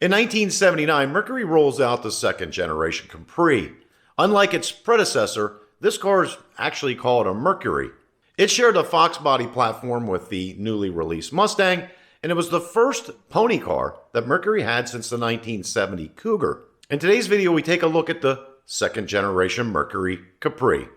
In 1979, Mercury rolls out the second generation Capri. Unlike its predecessor, this car is actually called a Mercury. It shared a Fox body platform with the newly released Mustang, and it was the first pony car that Mercury had since the 1970 Cougar. In today's video, we take a look at the second generation Mercury Capri.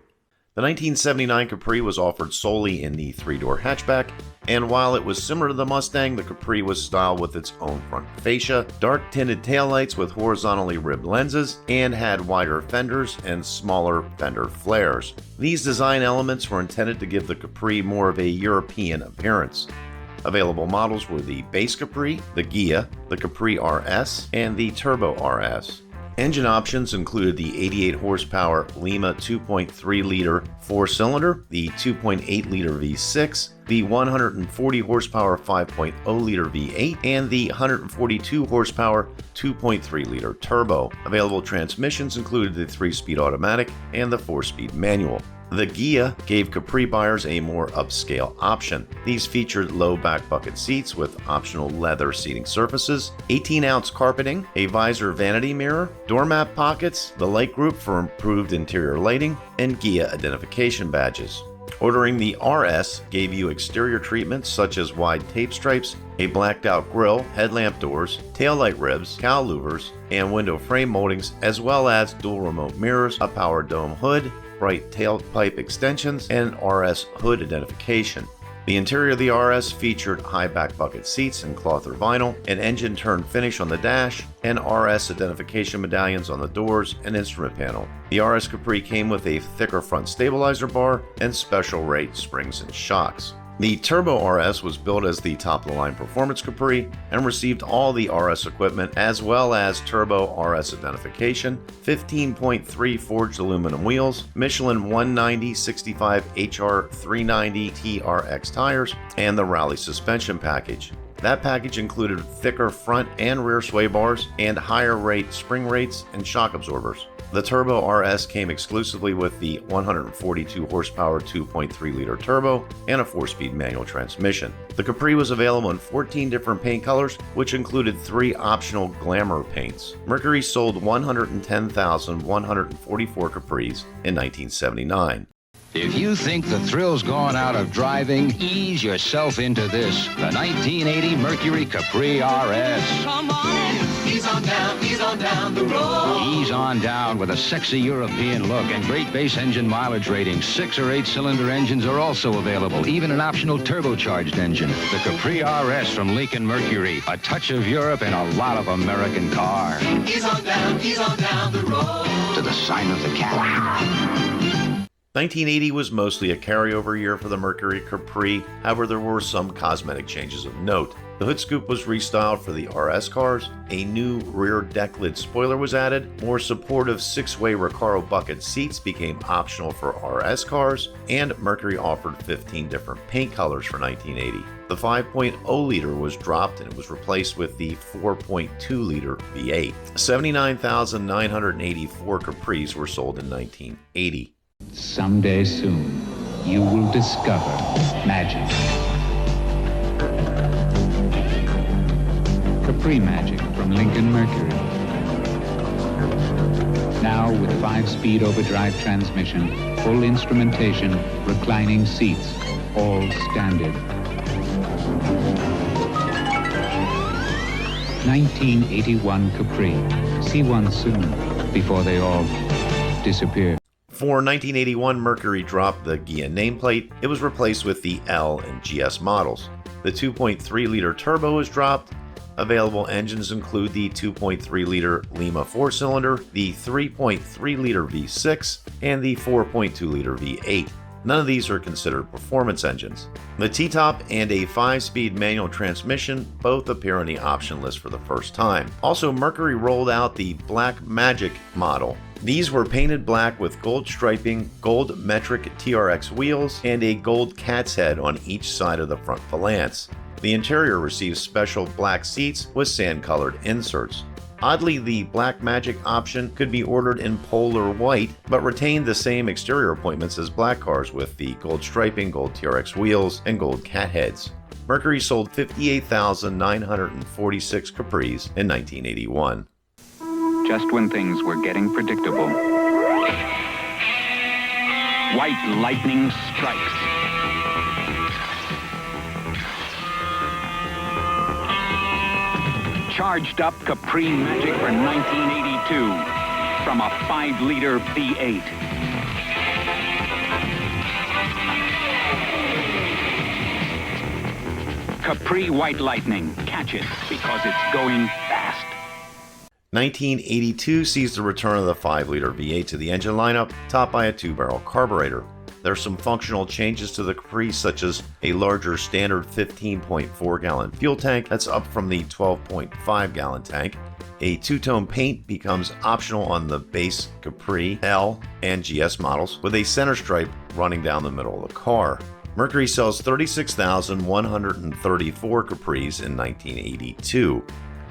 The 1979 Capri was offered solely in the three-door hatchback, and while it was similar to the Mustang, the Capri was styled with its own front fascia, dark tinted taillights with horizontally ribbed lenses, and had wider fenders and smaller fender flares. These design elements were intended to give the Capri more of a European appearance. Available models were the Base Capri, the Ghia, the Capri RS, and the Turbo RS. Engine options included the 88 horsepower Lima 2.3-liter 4-cylinder, the 2.8-liter V6, the 140 horsepower 5.0-liter V8, and the 142 horsepower 2.3-liter turbo. Available transmissions included the 3-speed automatic and the 4-speed manual. The Ghia gave Capri buyers a more upscale option. These featured low back bucket seats with optional leather seating surfaces, 18-ounce carpeting, a visor vanity mirror, door mat pockets, the light group for improved interior lighting, and Ghia identification badges. Ordering the RS gave you exterior treatments such as wide tape stripes, a blacked-out grille, headlamp doors, taillight ribs, cowl louvers, and window frame moldings, as well as dual remote mirrors, a power dome hood, bright tailpipe extensions, and RS hood identification. The interior of the RS featured high back bucket seats in cloth or vinyl, an engine turn finish on the dash, and RS identification medallions on the doors and instrument panel. The RS Capri came with a thicker front stabilizer bar and special rate springs and shocks. The Turbo RS was built as the top-of-the-line performance Capri and received all the RS equipment as well as Turbo RS identification, 15.3 forged aluminum wheels, Michelin 190/65 HR 390 TRX tires, and the Rally suspension package. That package included thicker front and rear sway bars and higher rate spring rates and shock absorbers. The Turbo RS came exclusively with the 142 horsepower 2.3-liter turbo and a 4-speed manual transmission. The Capri was available in 14 different paint colors, which included 3 optional glamour paints. Mercury sold 110,144 Capris in 1979. If you think the thrill's gone out of driving, ease yourself into this. The 1980 Mercury Capri RS. Come on, ease on down the road. Ease on down with a sexy European look and great base engine mileage ratings. 6 or 8-cylinder engines are also available, even an optional turbocharged engine. The Capri RS from Lincoln Mercury. A touch of Europe and a lot of American car. Ease on down the road. To the sign of the cat. 1980 was mostly a carryover year for the Mercury Capri, however there were some cosmetic changes of note. The hood scoop was restyled for the RS cars, a new rear deck lid spoiler was added, more supportive 6-way Recaro bucket seats became optional for RS cars, and Mercury offered 15 different paint colors for 1980. The 5.0-liter was dropped and it was replaced with the 4.2-liter V8. 79,984 Capris were sold in 1980. Someday soon, you will discover magic. Capri Magic from Lincoln Mercury. Now with 5-speed overdrive transmission, full instrumentation, reclining seats, all standard. 1981 Capri. See one soon, before they all disappear. For 1981, Mercury dropped the Ghia nameplate. It was replaced with the L and GS models. The 2.3-liter turbo was dropped. Available engines include the 2.3-liter Lima 4-cylinder, the 3.3-liter V6, and the 4.2-liter V8. None of these are considered performance engines. The T-top and a 5-speed manual transmission both appear on the option list for the first time. Also, Mercury rolled out the Black Magic model. These were painted black with gold striping, gold metric TRX wheels, and a gold cat's head on each side of the front valance. The interior receives special black seats with sand-colored inserts. Oddly, the Black Magic option could be ordered in polar white, but retained the same exterior appointments as black cars with the gold striping, gold TRX wheels, and gold cat heads. Mercury sold 58,946 Capris in 1981. Just when things were getting predictable, white lightning strikes. Charged up Capri Magic for 1982 from a 5-liter V8. Capri White Lightning. Catch it because it's going fast. 1982 sees the return of the 5-liter V8 to the engine lineup, topped by a 2-barrel carburetor. There are some functional changes to the Capri, such as a larger standard 15.4-gallon fuel tank that's up from the 12.5-gallon tank. A two-tone paint becomes optional on the base Capri L and GS models, with a center stripe running down the middle of the car. Mercury sells 36,134 Capris in 1982.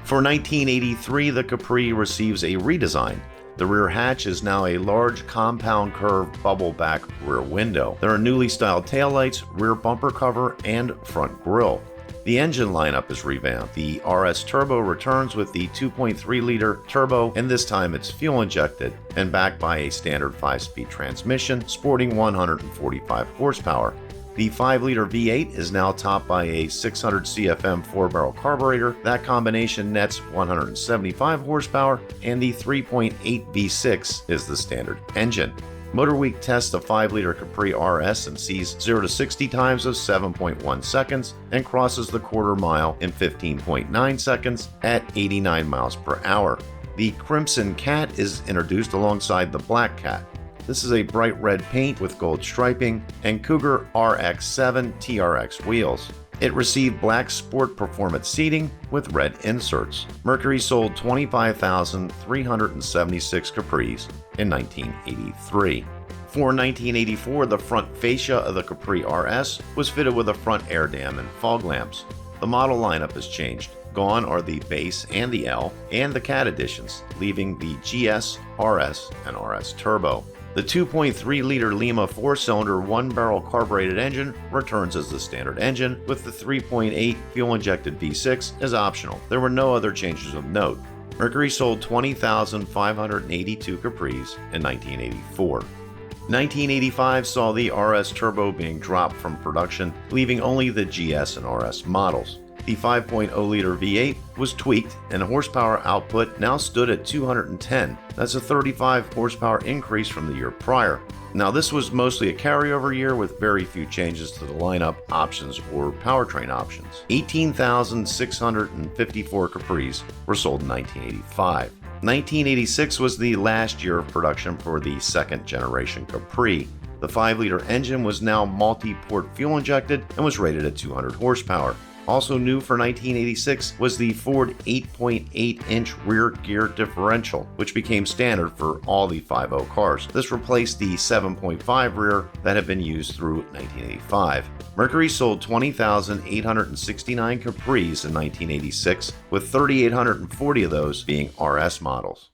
For 1983, the Capri receives a redesign. The rear hatch is now a large compound curved bubble back rear window. There are newly styled taillights, rear bumper cover, and front grille. The engine lineup is revamped. The RS Turbo returns with the 2.3-liter turbo, and this time it's fuel injected and backed by a standard 5-speed transmission sporting 145 horsepower. The 5-liter V8 is now topped by a 600 CFM 4-barrel carburetor. That combination nets 175 horsepower, and the 3.8 V6 is the standard engine. MotorWeek tests a 5-liter Capri RS and sees 0 to 60 times of 7.1 seconds and crosses the quarter mile in 15.9 seconds at 89 miles per hour. The Crimson Cat is introduced alongside the Black Cat. This is a bright red paint with gold striping and Cougar RX-7 TRX wheels. It received black sport performance seating with red inserts. Mercury sold 25,376 Capris in 1983. For 1984, the front fascia of the Capri RS was fitted with a front air dam and fog lamps. The model lineup has changed. Gone are the base and the L and the Cat editions, leaving the GS, RS, and RS Turbo. The 2.3-liter Lima 4-cylinder 1-barrel carbureted engine returns as the standard engine, with the 3.8 fuel-injected V6 as optional. There were no other changes of note. Mercury sold 20,582 Capris in 1984. 1985 saw the RS Turbo being dropped from production, leaving only the GS and RS models. The 5.0-liter V8 was tweaked, and horsepower output now stood at 210. That's a 35 horsepower increase from the year prior. Now, this was mostly a carryover year with very few changes to the lineup, options, or powertrain options. 18,654 Capris were sold in 1985. 1986 was the last year of production for the second generation Capri. The 5-liter engine was now multi-port fuel injected and was rated at 200 horsepower. Also new for 1986 was the Ford 8.8-inch rear gear differential, which became standard for all the 5.0 cars. This replaced the 7.5 rear that had been used through 1985. Mercury sold 20,869 Capris in 1986, with 3,840 of those being RS models.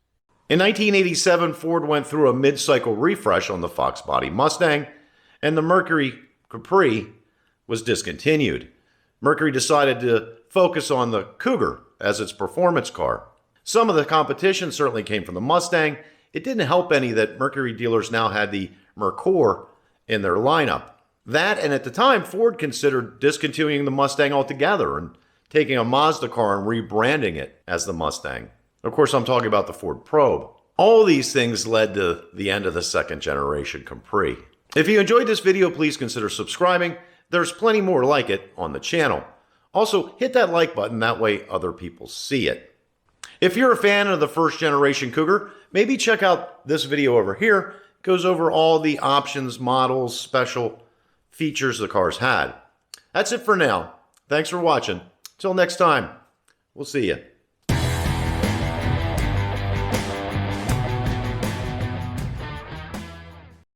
In 1987, Ford went through a mid-cycle refresh on the Fox body Mustang, and the Mercury Capri was discontinued. Mercury decided to focus on the Cougar as its performance car. Some of the competition certainly came from the Mustang. It didn't help any that Mercury dealers now had the Mercor in their lineup. That, and at the time, Ford considered discontinuing the Mustang altogether and taking a Mazda car and rebranding it as the Mustang. Of course, I'm talking about the Ford Probe. All these things led to the end of the second generation Capri. If you enjoyed this video, please consider subscribing. There's plenty more like it on the channel. Also, hit that like button, that way other people see it. If you're a fan of the first generation Cougar, maybe check out this video over here. It goes over all the options, models, special features the cars had. That's it for now. Thanks for watching. Till next time, we'll see you.